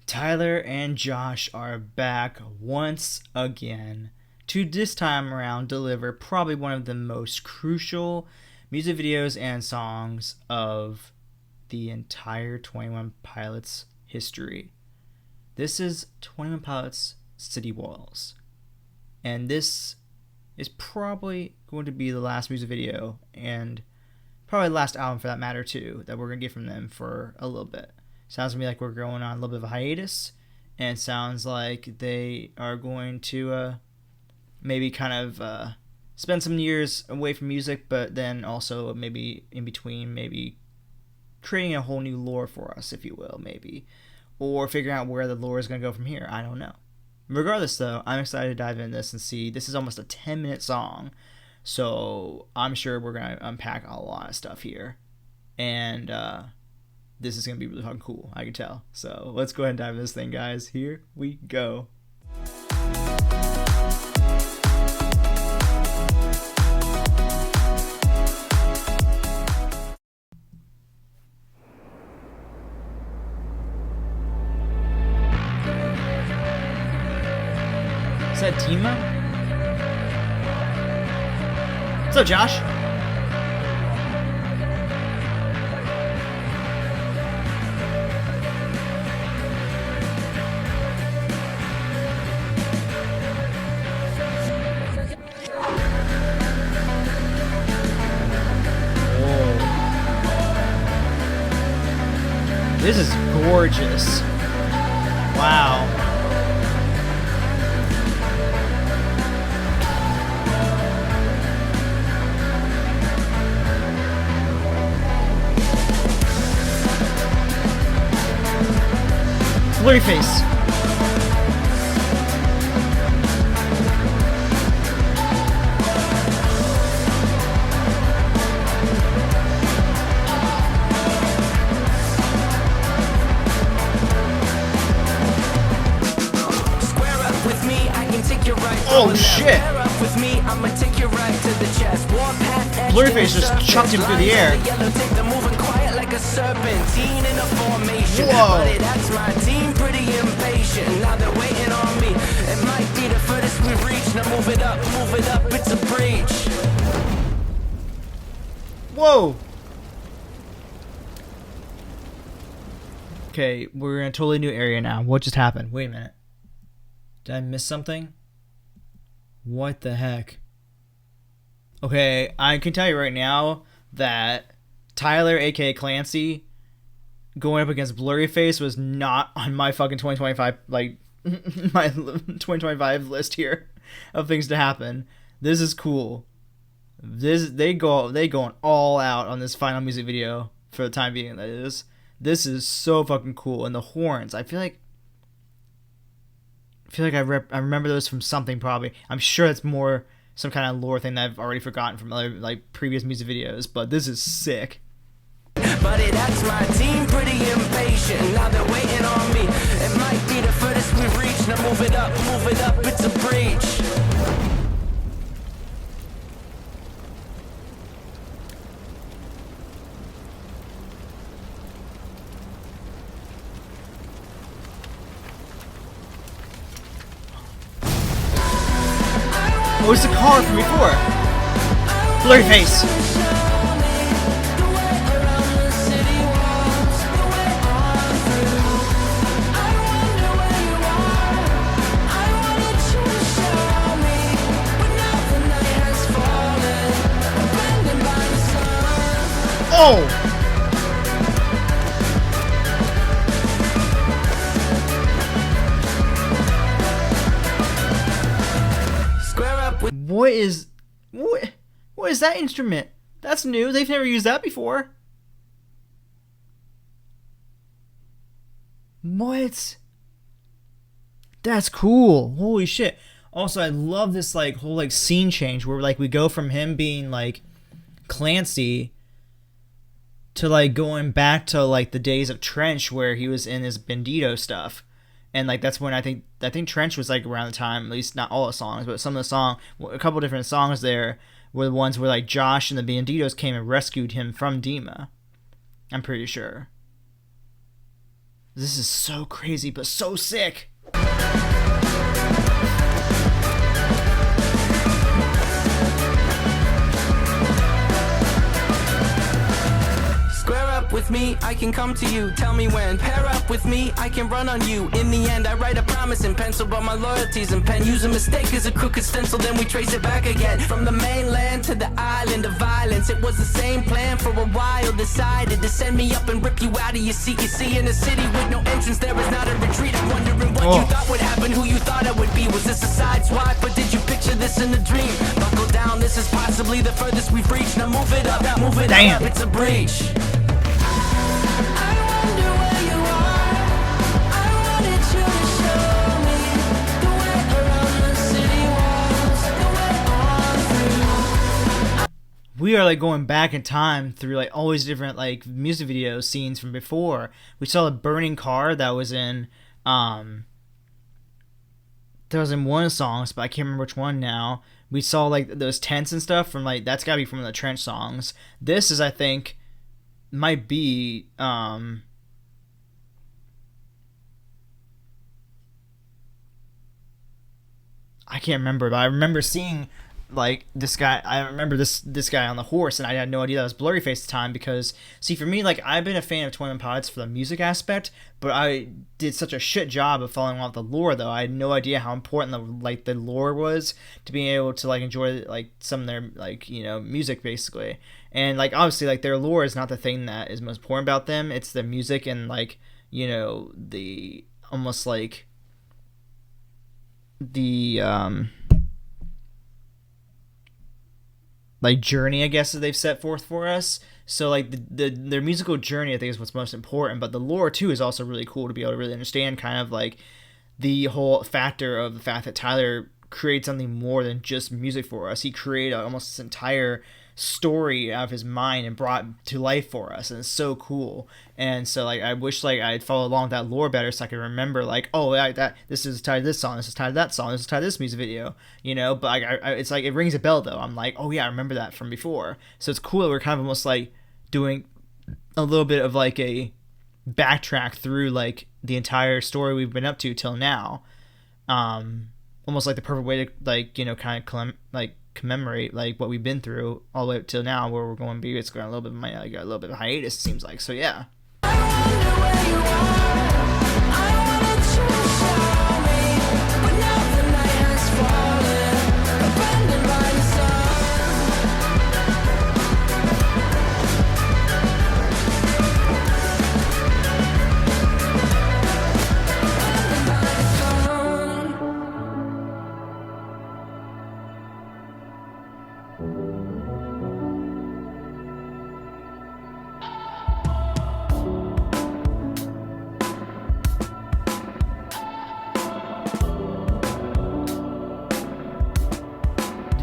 Tyler and Josh are back once again to this time around deliver probably one of the most crucial music videos and songs of the entire 21 Pilots history. This is 21 Pilots City Walls. And this is probably going to be the last music video and probably the last album for that matter too that we're going to get from them for a little bit. Sounds to me like we're going on a little bit of a hiatus, and it sounds like they are going to maybe kind of spend some years away from music, but then also maybe in between, maybe creating a whole new lore for us, if you will, maybe, or figuring out where the lore is going to go from here. I don't know. Regardless, though, I'm excited to dive into this and see. This is almost a 10-minute song, so I'm sure we're going to unpack a lot of stuff here, and this is going to be really fucking cool, I can tell. So let's go ahead and dive into this thing, guys. Here we go. Is that Dima? What's up, Josh? This is gorgeous. Wow. BLURRYFACE. Oh shit! BLURRYFACE just chucked him through the air. Whoa! Whoa! Okay, we're in a totally new area now. What just happened? Wait a minute. Did I miss something? What the heck? Okay, I can tell you right now that Tyler, aka Clancy, going up against BLURRYFACE was not on my fucking 2025, like, my 2025 list here of things to happen. This is cool. They going all out on this final music video for the time being. That is, this is so fucking cool. And the horns, I feel like I remember those from something probably. I'm sure it's more some kind of lore thing that I've already forgotten from other like previous music videos, but this is sick. Buddy, that's my team, pretty impatient. Now they're waiting on me. It might be the furthest we've reached. Now move it up, it's a breach. What was the car from before? BLURRYFACE. Oh! What is that instrument? That's new. They've never used that before. What? That's cool. Holy shit. Also, I love this like whole like scene change where like we go from him being like Clancy to like going back to like the days of Trench where he was in his Bandito stuff. And like that's when I think Trench was like around the time, at least not all the songs, but some of the songs, a couple different songs there were the ones where like Josh and the Banditos came and rescued him from Dima. I'm pretty sure. This is so crazy, but so sick. With me, I can come to you. Tell me when. Pair up with me, I can run on you. In the end, I write a promise in pencil, but my loyalty's in pen. Use a mistake as a crooked stencil, then we trace it back again. From the mainland to the island of violence, it was the same plan for a while. Decided to send me up and rip you out of your seat. You see, in a city with no entrance, there is not a retreat. I'm wondering what you thought would happen, who you thought I would be. Was this a side swipe, or did you picture this in a dream? Buckle down, this is possibly the furthest we've reached. Now move it up, move it up, it's a breach. We are like going back in time through like all these different like music video scenes from before. We saw a burning car that was in one of the songs, but I can't remember which one now. We saw like those tents and stuff from like, that's gotta be from the Trench songs. This is, I think, might be I can't remember, but I remember seeing like this guy. I remember this guy on the horse, and I had no idea that was Blurryface at the time, because see, for me, like, I've been a fan of 21 Pilots for the music aspect, but I did such a shit job of following along with the lore, though. I had no idea how important the lore was to being able to like enjoy like some of their like, you know, music basically. And like obviously like their lore is not the thing that is most important about them. It's the music and like, you know, the almost like the like journey, I guess, that they've set forth for us. So like their musical journey, I think, is what's most important, but the lore too is also really cool to be able to really understand kind of like the whole factor of the fact that Tyler created something more than just music for us. He created almost this entire story out of his mind and brought to life for us, and it's so cool. And so like I wish like I'd follow along with that lore better, so I could remember like, oh, that this is tied to this song, this is tied to that song, this is tied to this music video, you know. But I it's like it rings a bell though. I'm like, oh yeah, I remember that from before. So it's cool that we're kind of almost like doing a little bit of like a backtrack through like the entire story we've been up to till now. Almost like the perfect way to like, you know, kind of commemorate like what we've been through all the way up till now, where we're going to be basically on a little bit of a little bit of hiatus, it seems like. So yeah.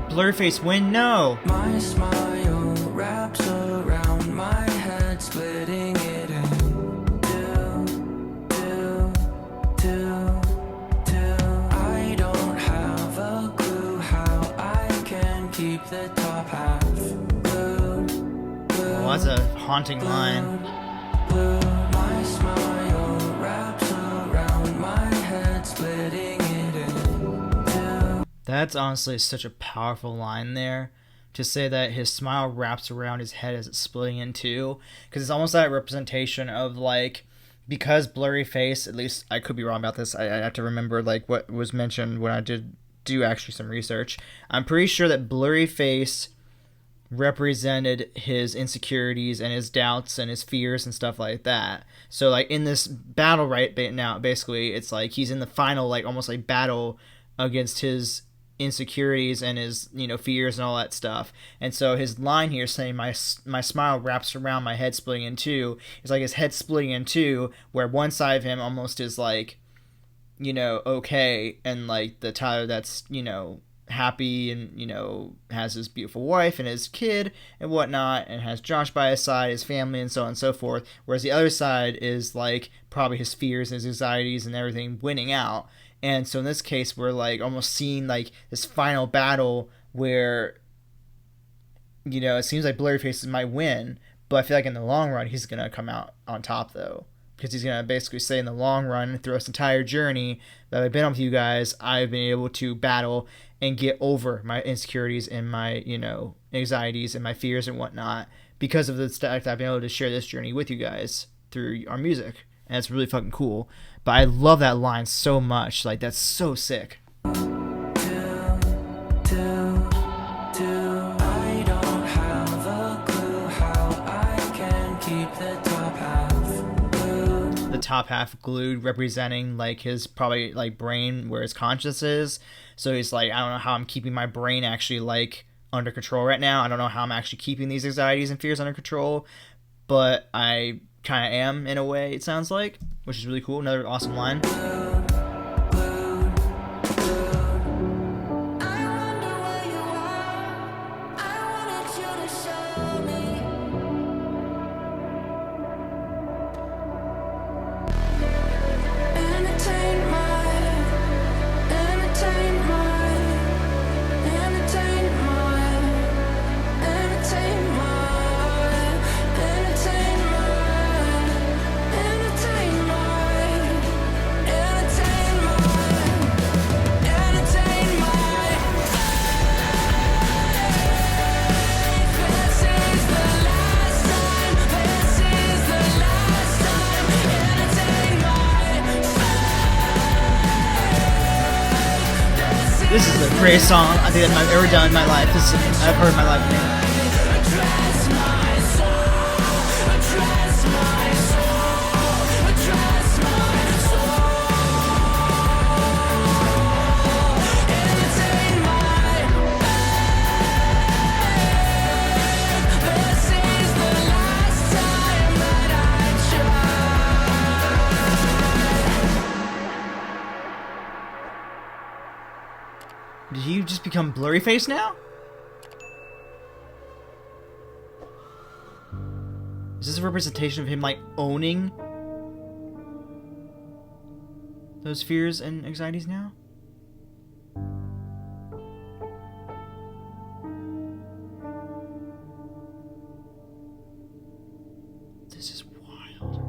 Blurryface win? No. My smile wraps around my head, splitting it in two. I don't have a clue how I can keep the top half blue. Oh, that's a haunting line. My smile wraps around my head, splitting it in two. That's honestly such a powerful line there, to say that his smile wraps around his head as it's splitting in two, because it's almost that representation of like, because Blurryface, at least I could be wrong about this, I have to remember like what was mentioned when I did do actually some research. I'm pretty sure that Blurryface represented his insecurities and his doubts and his fears and stuff like that. So like in this battle right now, basically it's like he's in the final like almost like battle against his insecurities and his, you know, fears and all that stuff. And so his line here saying my smile wraps around my head splitting in two, it's like his head splitting in two, where one side of him almost is like, you know, okay, and like the Tyler that's, you know, happy and, you know, has his beautiful wife and his kid and whatnot, and has Josh by his side, his family, and so on and so forth, whereas the other side is like probably his fears and his anxieties and everything winning out. And so in this case, we're like almost seeing like this final battle where, you know, it seems like Blurryface might win, but I feel like in the long run he's gonna come out on top though. because he's going to basically say in the long run, through this entire journey that I've been on with you guys, I've been able to battle and get over my insecurities and my, anxieties and my fears and whatnot because of the fact that I've been able to share this journey with you guys through our music. And it's really fucking cool. But I love that line so much. Like, that's so sick. Top half glued, representing like his probably like brain where his conscience is. So he's like, I don't know how I'm keeping my brain actually like under control right now. I don't know how I'm actually keeping these anxieties and fears under control, but I kind of am in a way, it sounds like, which is really cool. Another awesome line. This is the greatest song I think I've ever done in my life. I've heard in my life, man. Did he just become BLURRYFACE now? Is this a representation of him like owning those fears and anxieties now? This is wild.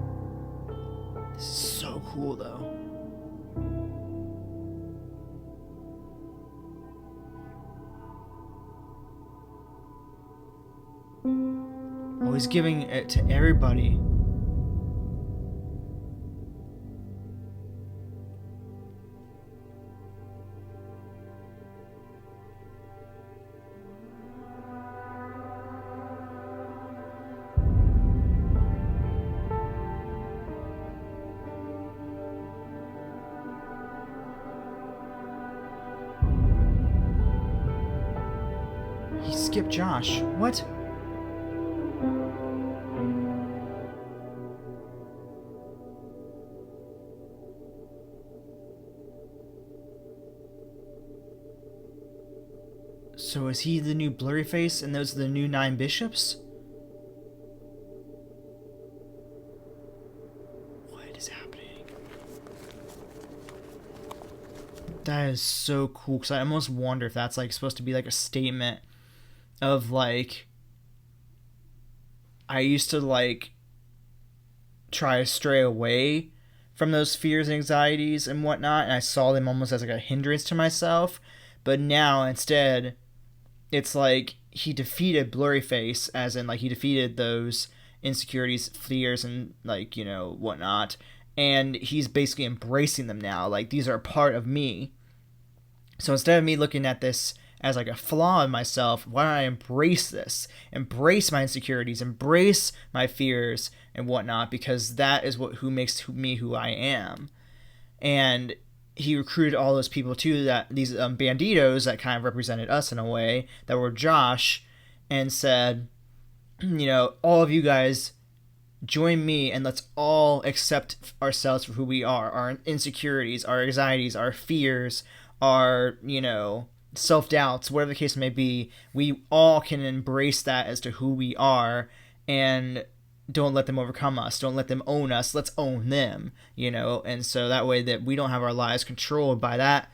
This is so cool though. Oh, he's giving it to everybody. He skipped Josh. What? So is he the new BLURRYFACE and those are the new 9 bishops? What is happening? That is so cool, because I almost wonder if that's like supposed to be like a statement of like, I used to like try to stray away from those fears and anxieties and whatnot, and I saw them almost as like a hindrance to myself, but now instead it's like he defeated BLURRYFACE, as in like he defeated those insecurities, fears, and like, whatnot, and he's basically embracing them now. Like, these are a part of me. So instead of me looking at this as like a flaw in myself, why don't I embrace this? Embrace my insecurities, embrace my fears and whatnot, because that is who makes me who I am. And he recruited all those people too, that these banditos that kind of represented us in a way, that were Josh, and said, all of you guys join me and let's all accept ourselves for who we are, our insecurities, our anxieties, our fears, our, self-doubts, whatever the case may be. We all can embrace that as to who we are, and don't let them overcome us. Don't let them own us. Let's own them, and so that way that we don't have our lives controlled by that,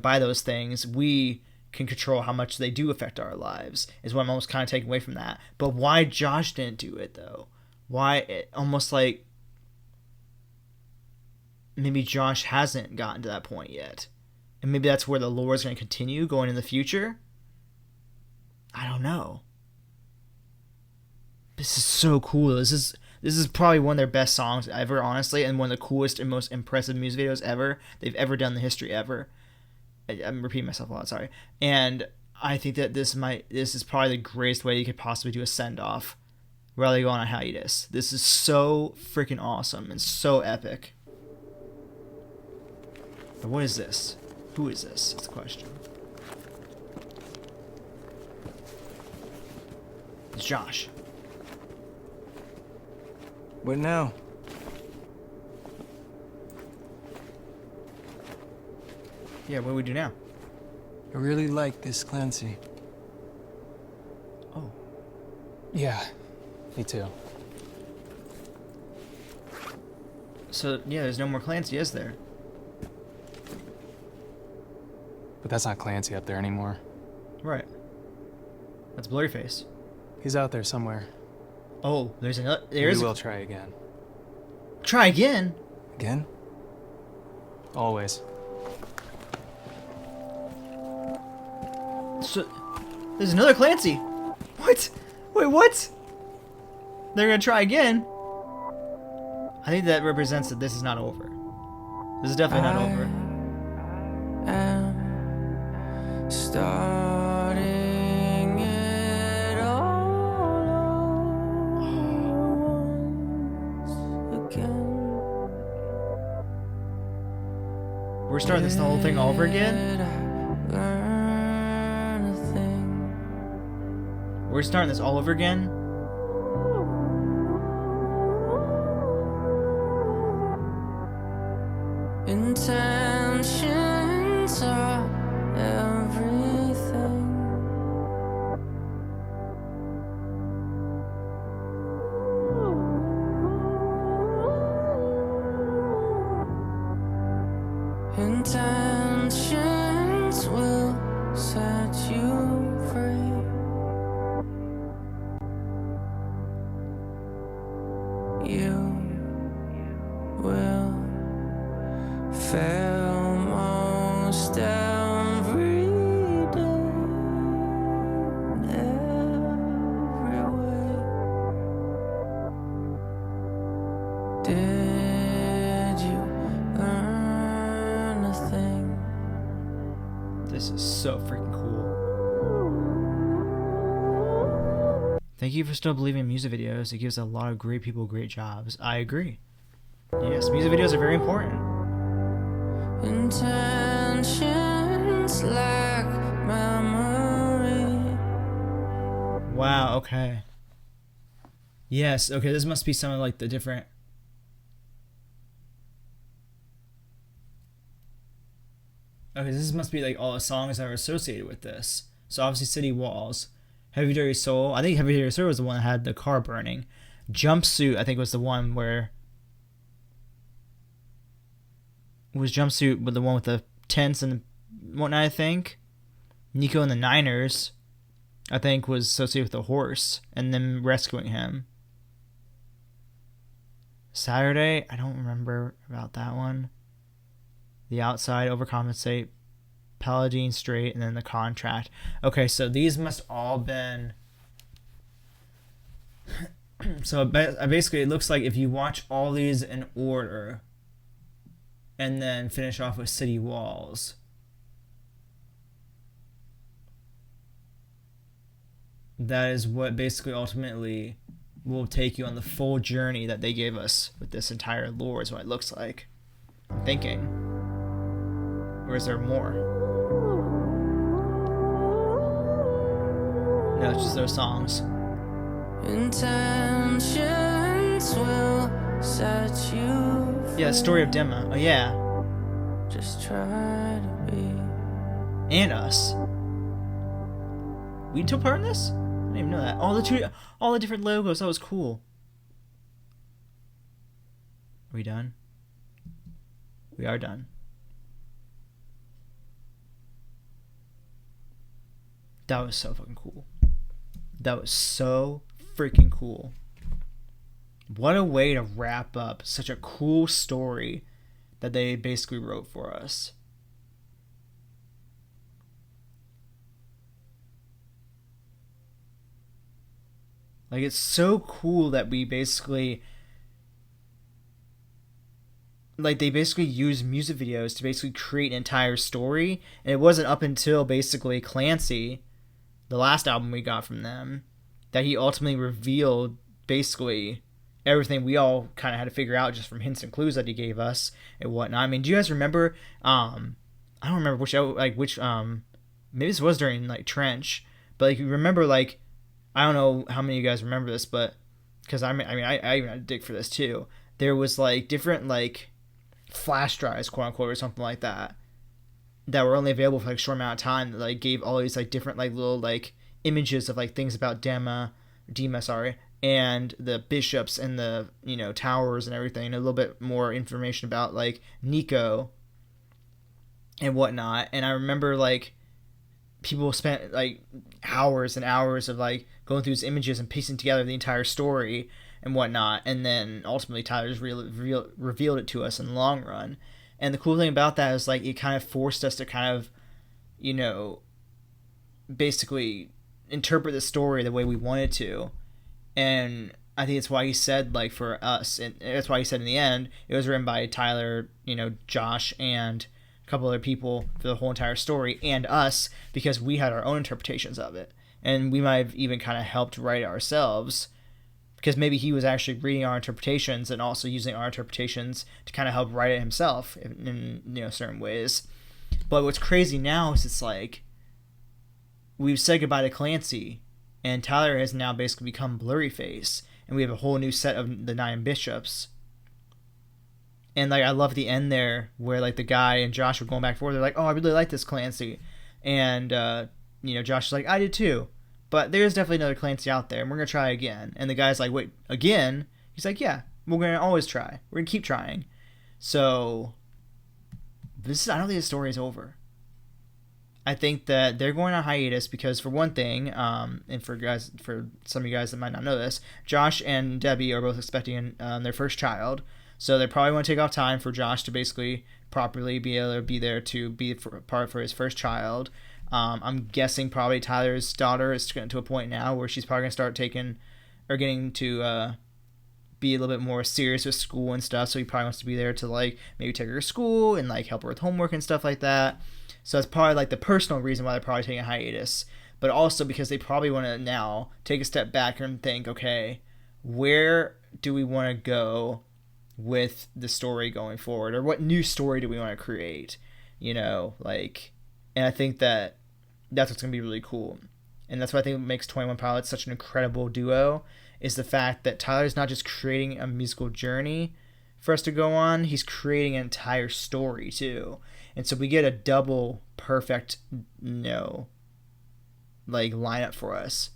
by those things. We can control how much they do affect our lives, is what I'm almost kind of taking away from that. But why Josh didn't do it though? Why almost like maybe Josh hasn't gotten to that point yet. And maybe that's where the lore is going to continue going in the future. I don't know. This is so cool. This is probably one of their best songs ever, honestly, and one of the coolest and most impressive music videos ever they've ever done in the history ever. I'm repeating myself a lot, sorry. And I think that this is probably the greatest way you could possibly do a send-off while they go on a hiatus. This is so freaking awesome and so epic. But what is this? Who is this? That's the question. It's Josh. What now? Yeah, what do we do now? I really like this Clancy. Oh. Yeah, me too. So, yeah, there's no more Clancy, is there? But that's not Clancy up there anymore. Right. That's BLURRYFACE. He's out there somewhere. Oh, there's another. Maybe we'll try again. Try again? Again? Always. So, there's another Clancy. What? Wait, what? They're gonna try again? I think that represents that this is not over. This is definitely not over. Am starting it all again. We're starting this whole thing all over again? We're starting this all over again? Intentions are everything. Intentions will set you free. You will fail most every day, every way. Did you learn a thing? This is so freaking cool. Thank you for still believing in music videos. It gives a lot of great people great jobs. I agree. Yes, music videos are very important. Intentions lack memory. Wow, okay. Yes, okay, this must be some of like the different... Okay, this must be like all the songs that are associated with this. So obviously City Walls. Heavy Dirty Soul. I think Heavy Dirty Soul was the one that had the car burning. Jumpsuit, I think, was the one where... Was Jumpsuit with the one with the tents and whatnot, I think. Nico and the Niners, I think, was associated with the horse and them rescuing him. Saturday, I don't remember about that one. The Outside, Overcompensate, Paladine Straight, and then The Contract. Okay, so these must all been... So basically, it looks like if you watch all these in order and then finish off with City Walls, that is what basically ultimately will take you on the full journey that they gave us with this entire lore, is what it looks like. I'm thinking. Or is there more? No, it's just those songs. Intentions will set you free. Yeah, Story of Dema. Oh, yeah. Just try to be. And us. We took part in this? I didn't even know that. All the different logos. That was cool. Are we done? We are done. That was so fucking cool. That was so freaking cool. What a way to wrap up such a cool story that they basically wrote for us. Like, it's so cool that we basically, like, they basically use music videos to basically create an entire story. And it wasn't up until basically Clancy, the last album we got from them, that he ultimately revealed basically everything we all kind of had to figure out just from hints and clues that he gave us and whatnot. I mean, do you guys remember, I don't remember which maybe this was during, like, Trench, but, like, you remember, like, I don't know how many of you guys remember this, but, because I even had to dig for this too. There was, like, different, like, flash drives, quote unquote, or something like that, that were only available for, like, a short amount of time, that, like, gave all these, like, different, like, little, like, images of, like, things about Dema, and the bishops and the, you know, towers and everything, and a little bit more information about, like, Nico and whatnot. And I remember, like, people spent, like, hours and hours of, like, going through these images and piecing together the entire story and whatnot, and then ultimately Tyler just revealed it to us in the long run. And the cool thing about that is, like, it kind of forced us to kind of, you know, basically interpret the story the way we wanted to. And I think it's why he said, like, for us, and that's why he said in the end, it was written by Tyler, you know, Josh, and a couple other people for the whole entire story, and us, because we had our own interpretations of it. And we might have even kind of helped write it ourselves, because maybe he was actually reading our interpretations and also using our interpretations to kind of help write it himself in, you know, certain ways. But what's crazy now is it's like, we've said goodbye to Clancy, and Tyler has now basically become BLURRYFACE, and we have a whole new set of the 9 bishops. And, like, I love the end there where, like, the guy and Josh were going back and forth. They're like, oh, I really like this Clancy. And, you know, Josh is like, I did too. But there's definitely another Clancy out there, and we're going to try again. And the guy's like, wait, again? He's like, yeah, we're going to always try. We're going to keep trying. So, I don't think the story is over. I think that they're going on hiatus because, for one thing, and for some of you guys that might not know this, Josh and Debbie are both expecting their first child. So they probably want to take off time for Josh to basically properly be able to be there to be part for his first child. I'm guessing probably Tyler's daughter is getting to a point now where she's probably going to start getting to be a little bit more serious with school and stuff. So he probably wants to be there to, like, maybe take her to school and, like, help her with homework and stuff like that. So that's probably, like, the personal reason why they're probably taking a hiatus. But also because they probably want to now take a step back and think, okay, where do we want to go with the story going forward? Or what new story do we want to create? You know, like, and I think that that's what's going to be really cool. And that's what I think makes 21 Pilots such an incredible duo, is the fact that Tyler's not just creating a musical journey for us to go on, he's creating an entire story too. And so we get a double perfect, you know, like, lineup for us.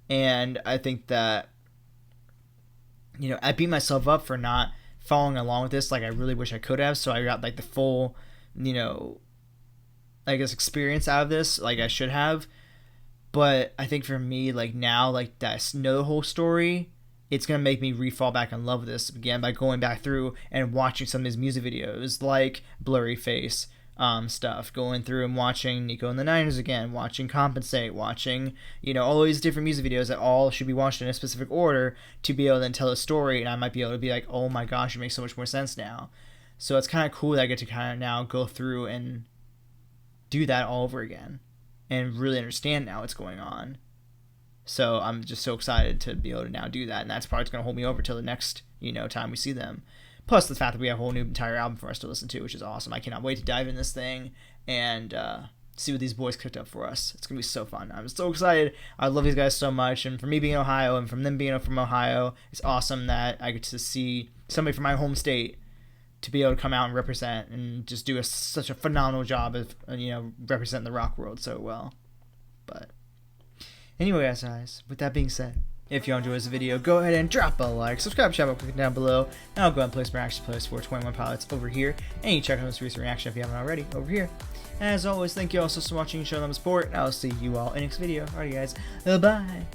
And I think that, you know, I beat myself up for not following along with this like I really wish I could have. So I got, like, the full, you know, I guess, experience out of this like I should have. But I think for me, like, now, like, that know the whole story, it's going to make me fall back in love with this again by going back through and watching some of his music videos, like BLURRYFACE stuff, going through and watching Nico and the Niners again, watching Compensate, watching, you know, all these different music videos that all should be watched in a specific order to be able to then tell a story, and I might be able to be like, oh my gosh, it makes so much more sense now. So it's kind of cool that I get to kind of now go through and do that all over again and really understand now what's going on. So I'm just so excited to be able to now do that, and that's probably going to hold me over till the next, you know, time we see them. Plus the fact that we have a whole new entire album for us to listen to, which is awesome. I cannot wait to dive in this thing and see what these boys cooked up for us. It's going to be so fun. I'm so excited. I love these guys so much, and for me being in Ohio and from them being from Ohio, it's awesome that I get to see somebody from my home state to be able to come out and represent and just do such a phenomenal job of, you know, representing the rock world so well. But anyway, guys, with that being said, if you enjoyed this video, go ahead and drop a like, subscribe, channel, click down below, and I'll go ahead and place my reaction playlist for 21 Pilots over here, and you check out this recent reaction if you haven't already over here. And as always, thank you all so much for watching and showing them support, and I'll see you all in the next video. Alright, guys, bye.